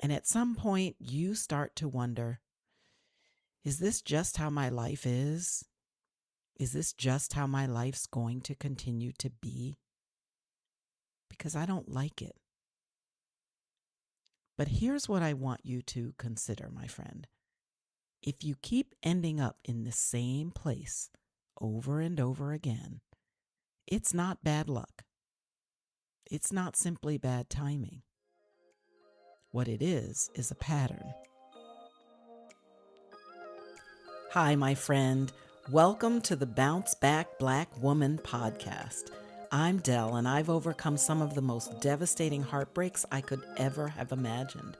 And at some point, you start to wonder, is this just how my life is? Is this just how my life's going to continue to be? Because I don't like it. But here's what I want you to consider, my friend. If you keep ending up in the same place over and over again, it's not bad luck. It's not simply bad timing. What it is a pattern. Hi, my friend. Welcome to the Bounce Back Black Woman podcast. I'm Dell, and I've overcome some of the most devastating heartbreaks I could ever have imagined.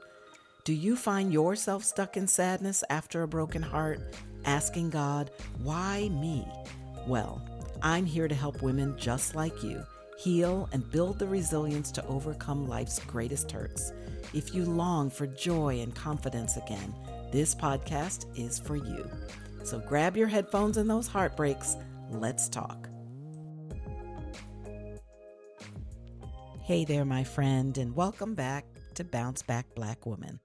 Do you find yourself stuck in sadness after a broken heart, asking God, why me? Well, I'm here to help women just like you heal and build the resilience to overcome life's greatest hurts. If you long for joy and confidence again, this podcast is for you. So grab your headphones and those heartbreaks. Let's talk. Hey there, my friend, and welcome back to Bounce Back Black Woman.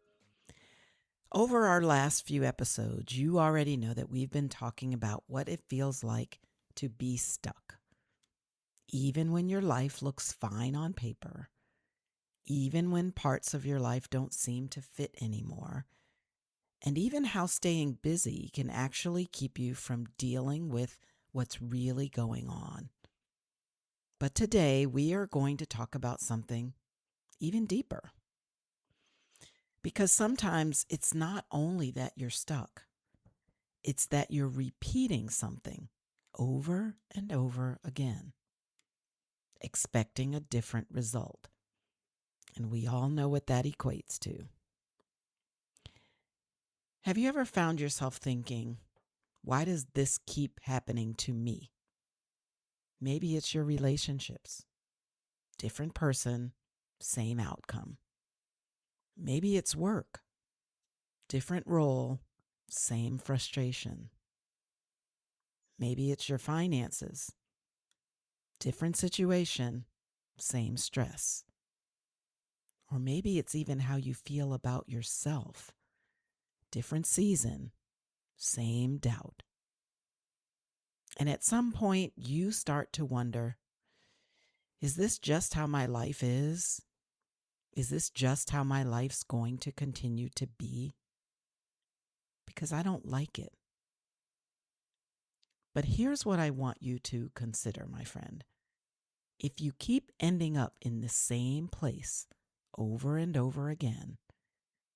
Over our last few episodes, you already know that we've been talking about what it feels like to be stuck. Even when your life looks fine on paper, even when parts of your life don't seem to fit anymore, and even how staying busy can actually keep you from dealing with what's really going on. But today we are going to talk about something even deeper. Because sometimes it's not only that you're stuck, it's that you're repeating something over and over again, expecting a different result. And we all know what that equates to. Have you ever found yourself thinking, why does this keep happening to me? Maybe it's your relationships. Different person, same outcome. Maybe it's work. Different role, same frustration. Maybe it's your finances. Different situation, same stress. Or maybe it's even how you feel about yourself. Different season, same doubt. And at some point, you start to wonder, is this just how my life is? Is this just how my life's going to continue to be? Because I don't like it. But here's what I want you to consider, my friend. If you keep ending up in the same place over and over again,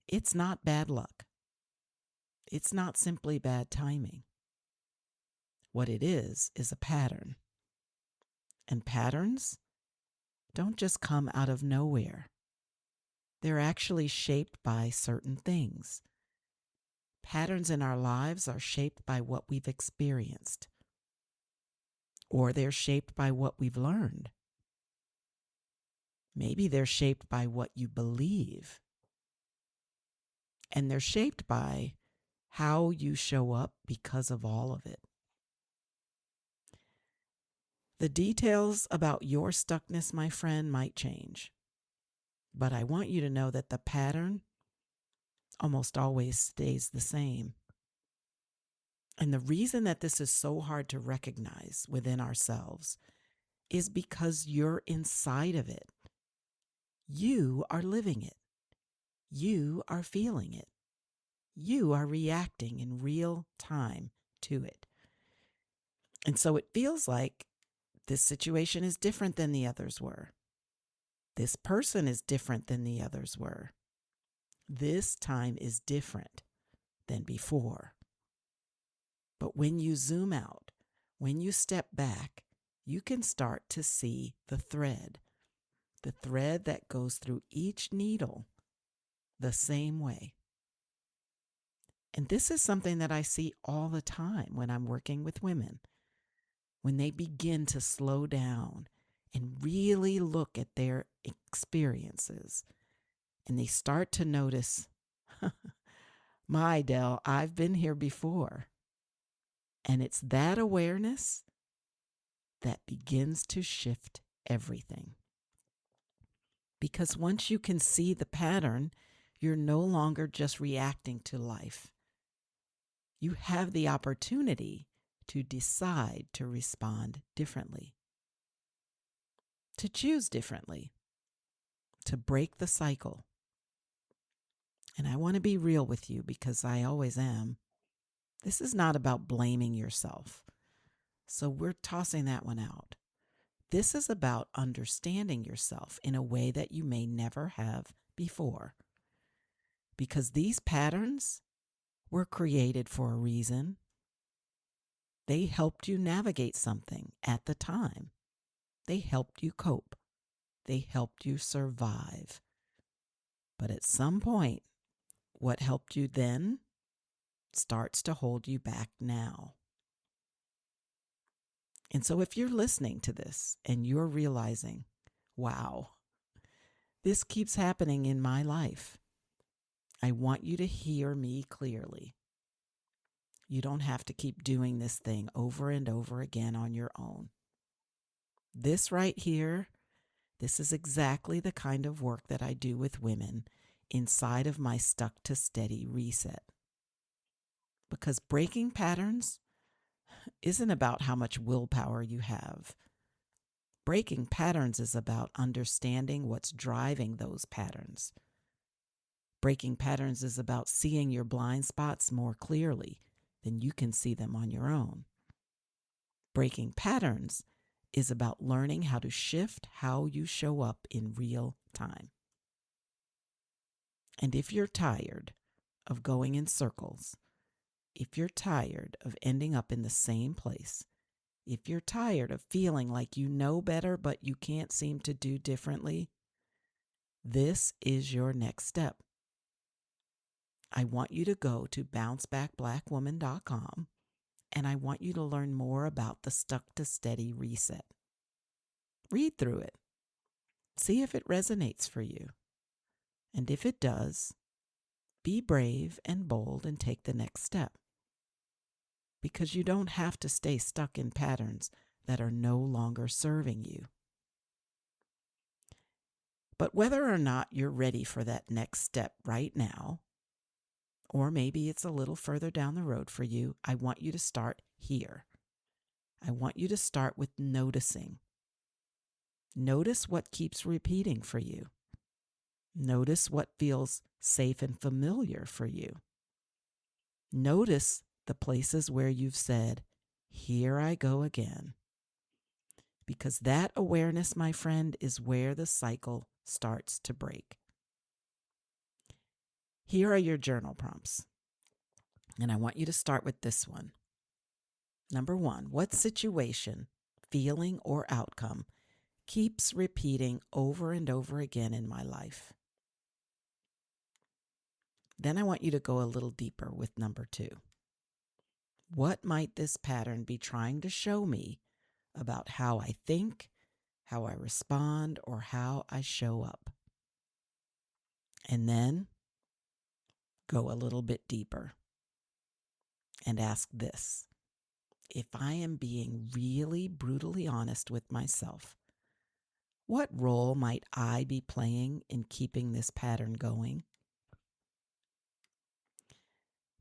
it's not bad luck. It's not simply bad timing. What it is a pattern. And patterns don't just come out of nowhere. They're actually shaped by certain things. Patterns in our lives are shaped by what we've experienced, or they're shaped by what we've learned. Maybe they're shaped by what you believe, and they're shaped by how you show up because of all of it. The details about your stuckness, my friend, might change, but I want you to know that the pattern almost always stays the same. And the reason that this is so hard to recognize within ourselves is because you're inside of it. You are living it. You are feeling it. You are reacting in real time to it. And so it feels like this situation is different than the others were. This person is different than the others were. This time is different than before. But when you zoom out, when you step back, you can start to see the thread that goes through each needle the same way. And this is something that I see all the time when I'm working with women. When they begin to slow down and really look at their experiences, and they start to notice, my Dell, I've been here before. And it's that awareness that begins to shift everything. Because once you can see the pattern, You're no longer just reacting to life. You have the opportunity to decide to respond differently, to choose differently, to break the cycle. And I want to be real with you because I always am. This is not about blaming yourself. So we're tossing that one out. This is about understanding yourself in a way that you may never have before. Because these patterns were created for a reason. They helped you navigate something at the time. They helped you cope. They helped you survive. But at some point, what helped you then starts to hold you back now. And so if you're listening to this and you're realizing, wow, this keeps happening in my life, I want you to hear me clearly. You don't have to keep doing this thing over and over again on your own. This right here, this is exactly the kind of work that I do with women inside of my Stuck to Steady reset. Because breaking patterns isn't about how much willpower you have. Breaking patterns is about understanding what's driving those patterns. Breaking patterns is about seeing your blind spots more clearly than you can see them on your own. Breaking patterns is about learning how to shift how you show up in real time. And if you're tired of going in circles, if you're tired of ending up in the same place, if you're tired of feeling like you know better but you can't seem to do differently, this is your next step. I want you to go to bouncebackblackwoman.com and I want you to learn more about the Stuck to Steady reset. Read through it. See if it resonates for you. And if it does, be brave and bold and take the next step. Because you don't have to stay stuck in patterns that are no longer serving you. But whether or not you're ready for that next step right now, or maybe it's a little further down the road for you, I want you to start here. I want you to start with noticing. Notice what keeps repeating for you. Notice what feels safe and familiar for you. Notice the places where you've said, "Here I go again." Because that awareness, my friend, is where the cycle starts to break. Here are your journal prompts. And I want you to start with this one. Number 1, what situation, feeling, or outcome keeps repeating over and over again in my life? Then I want you to go a little deeper with number 2. What might this pattern be trying to show me about how I think, how I respond, or how I show up? And then go a little bit deeper and ask this. If I am being really brutally honest with myself, what role might I be playing in keeping this pattern going?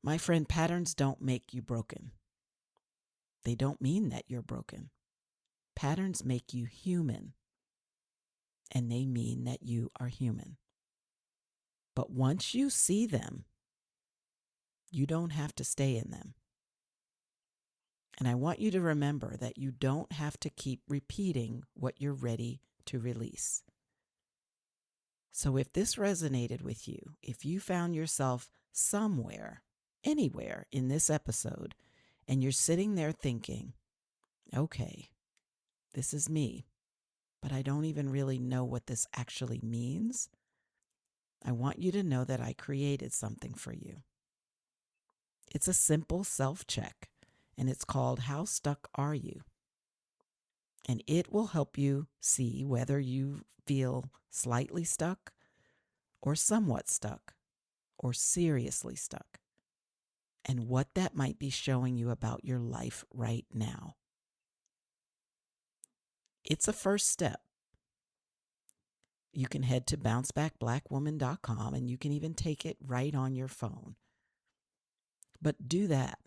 My friend, patterns don't make you broken. They don't mean that you're broken. Patterns make you human, and they mean that you are human. But once you see them, you don't have to stay in them. And I want you to remember that you don't have to keep repeating what you're ready to release. So if this resonated with you, if you found yourself somewhere, anywhere in this episode, and you're sitting there thinking, okay, this is me, but I don't even really know what this actually means, I want you to know that I created something for you. It's a simple self-check, and it's called How Stuck Are You? And it will help you see whether you feel slightly stuck or somewhat stuck or seriously stuck, and what that might be showing you about your life right now. It's a first step. You can head to bouncebackblackwoman.com and you can even take it right on your phone. But do that,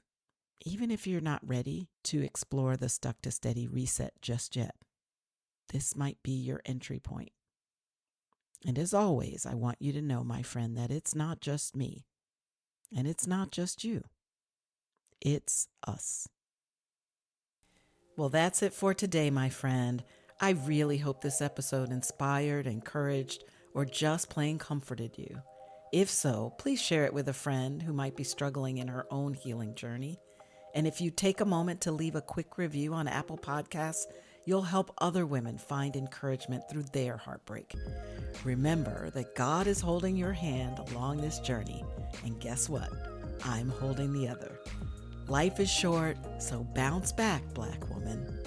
even if you're not ready to explore the Stuck to Steady reset just yet. This might be your entry point. And as always, I want you to know, my friend, that it's not just me and it's not just you. It's us. Well, that's it for today, my friend. I really hope this episode inspired, encouraged, or just plain comforted you. If so, please share it with a friend who might be struggling in her own healing journey. And if you take a moment to leave a quick review on Apple Podcasts, you'll help other women find encouragement through their heartbreak. Remember that God is holding your hand along this journey, and guess what? I'm holding the other. Life is short, so bounce back, Black woman.